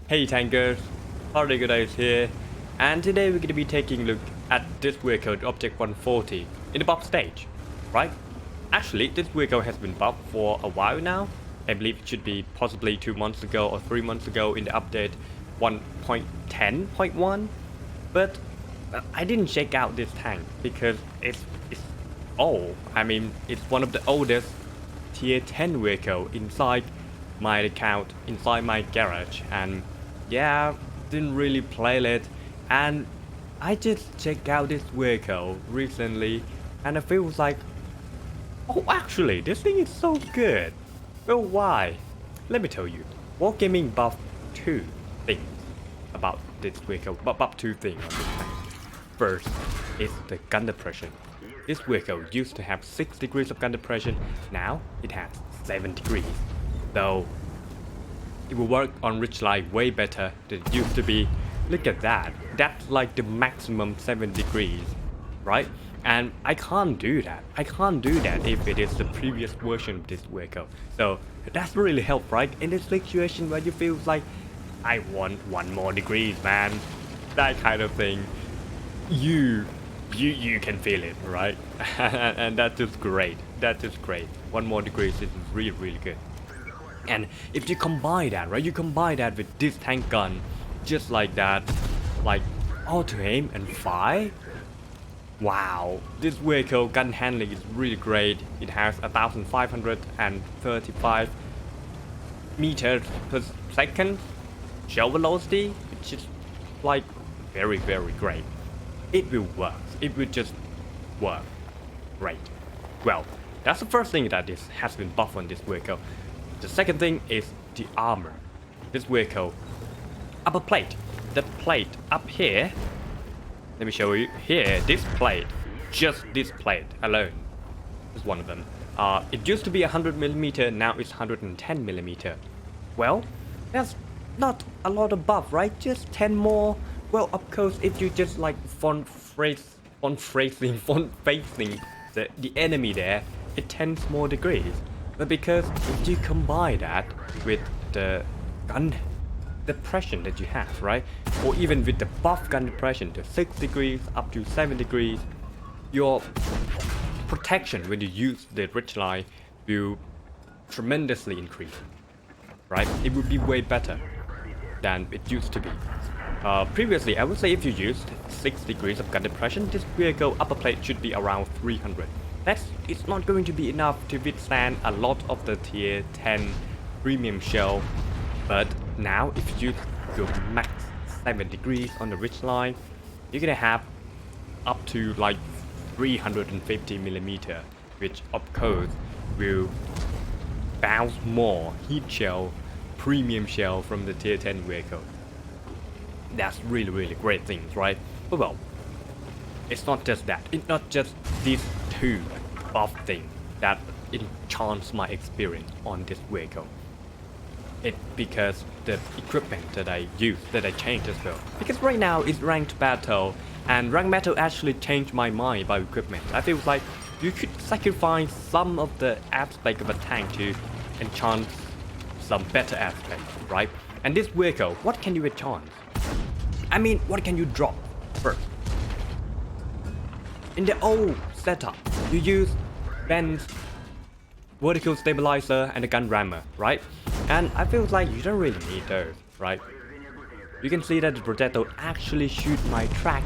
Hey tankers, Particle is here, and today we're going to be taking a look at this vehicle, Object 140, in the buff stage, right? Actually, this vehicle has been buffed for a while now. I believe it should be possibly 2 months ago or 3 months ago in the update 1.10.1, but I didn't check out this tank because it's old. I mean, it's one of the oldest tier 10 vehicle inside my account, inside my garage, and yeah, didn't really play it, and I just checked out this vehicle recently and it feels like, oh actually this thing is so good. Well, why? Let me tell you. Wargaming buff 2 things about this vehicle, but buff 2 things on this tank. First is the gun depression. This vehicle used to have 6 degrees of gun depression, now it has 7 degrees. Though it will work on ridgeline way better than it used to be. Look at that, that's like the maximum 7 degrees, right? And I can't do that. I can't do that if it is the previous version of this vehicle. So that's really helpful, right? In this situation where you feel like, I want 1 more degrees, man. That kind of thing. You can feel it, right? And that is great. That is great. 1 more degrees is really good. And if you combine that, right? You combine that with this tank gun, just like that, like auto aim and fire. Wow, this vehicle gun handling is really great. It has 1,535 meters per second shell velocity, which is like very great. It will work. It will just work. Great. Well, that's the first thing that has been buffed on this vehicle. The second thing is the armor. This vehicle, upper plate, the plate up here. Let me show you here. This plate, just this plate alone, is one of them. It used to be 100mm, now it's 110mm. Well, that's not a lot of buff, right? Just 10 more. Well, of course, if you just like front facing the enemy there, it 10 more degrees. But because if you combine that with the gun depression that you have, right? Or even with the buff gun depression, the 6 degrees up to 7 degrees, your protection when you use the ridgeline will tremendously increase, right? It would be way better than it used to be. Previously, I would say if you used 6 degrees of gun depression, this vehicle upper plate should be around 300. It's not going to be enough to withstand a lot of the tier 10 premium shell, but now if you use your max 7 degrees on the ridgeline, you're gonna have up to like 350mm, which of course will bounce more heat shell, premium shell from the tier 10 vehicle. That's really great things, right? But well, it's not just that. It's not just these 2 buff things that enchants my experience on this vehicle. It's because the equipment that I use, that I changed as well. Because right now it's ranked battle, and ranked battle actually changed my mind about equipment. I feel like you could sacrifice some of the aspect of a tank to enchant some better aspects, right? And this vehicle, what can you enchant? I mean, what can you drop first? In the old setup, you use vents, vertical stabilizer, and a gun rammer, right? And I feel like you don't really need those, right? You can see that the projectile actually shoot my track,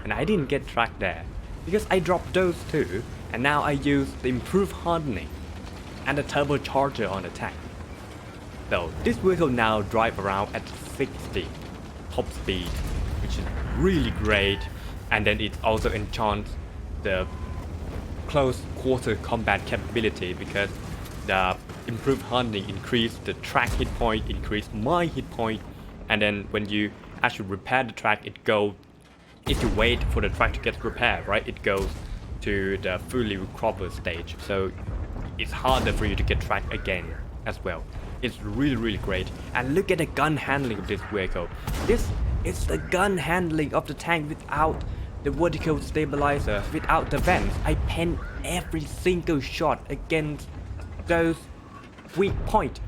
and I didn't get track there because I dropped those too, and now I use the improved hardening and the turbocharger on the tank. So this vehicle now drive around at 60 top speed, which is really great, and then it also enchants the close quarter combat capability because the improved hardening increased the track hit point, increased my hit point, and then when you actually repair the track, it goes, if you wait for the track to get repaired, right, it goes to the fully recovered stage, so it's harder for you to get track again as well. It's really great. And look at the gun handling of this vehicle. This is the gun handling of the tank without the vertical stabilizer, without the vents. I pen every single shot against those weak points.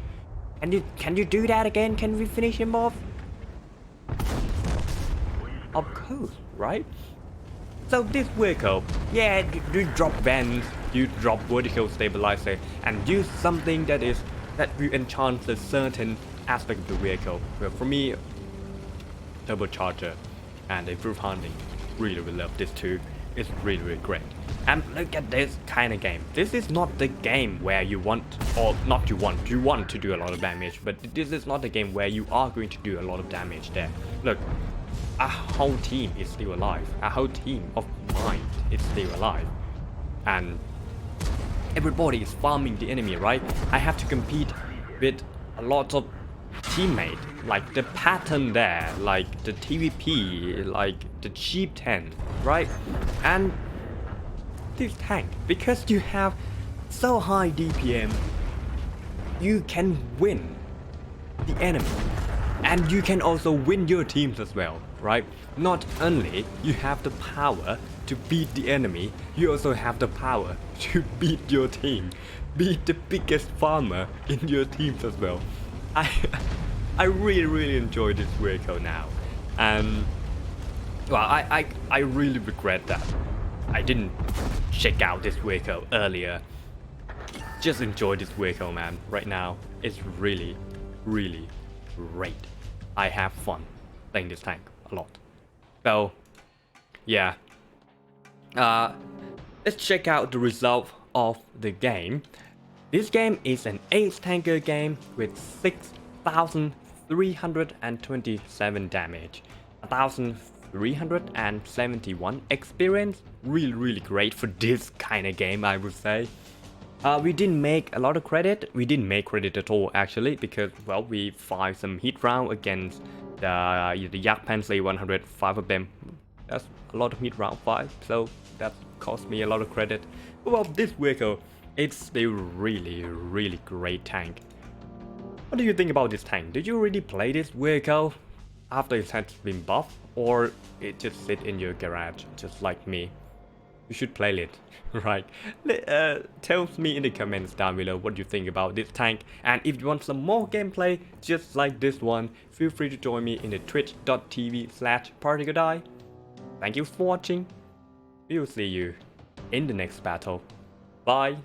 Can you do that again? Can we finish him off? Of course, right? So this vehicle, yeah, you drop vents, you drop vertical stabilizer, and use something that will enhance a certain aspect of the vehicle. Well, for me, turbocharger and improved handling. Really love this too. It's really great. And look at this kind of game. This is not the game where you want, or not you want to do a lot of damage, but this is not the game where you are going to do a lot of damage there. Look, our whole team is still alive. Our whole team of mine is still alive. And everybody is farming the enemy, right? I have to compete with a lot of teammates, like the pattern there, like the TVP, like the cheap 10, right? And this tank, because you have so high DPM, you can win the enemy. And you can also win your teams as well, right? Not only you have the power to beat the enemy, you also have the power to beat your team. Beat the biggest farmer in your teams as well. I really enjoy this vehicle now. And well, I really regret that I didn't check out this vehicle earlier. Just enjoy this vehicle, man. Right now, it's really great. I have fun playing this tank a lot. So, yeah. Let's check out the result of the game. This game is an ace tanker game with 6,327 damage, 1,371 experience. Really great for this kind of game, I would say. We didn't make a lot of credit. We didn't make credit at all, actually, because, well, we fired some hit round against the Yak Pansley 100, 5 of them. That's a lot of hit round 5, so that cost me a lot of credit. Well, this vehicle, it's still really great tank. What do you think about this tank? Did you already play this vehicle after it has been buffed, or it just sit in your garage, just like me? You should play it, right? Tell me in the comments down below what you think about this tank, and if you want some more gameplay just like this one, feel free to join me in the twitch.tv/partygodie. Thank you for watching. We will see you in the next battle. Bye.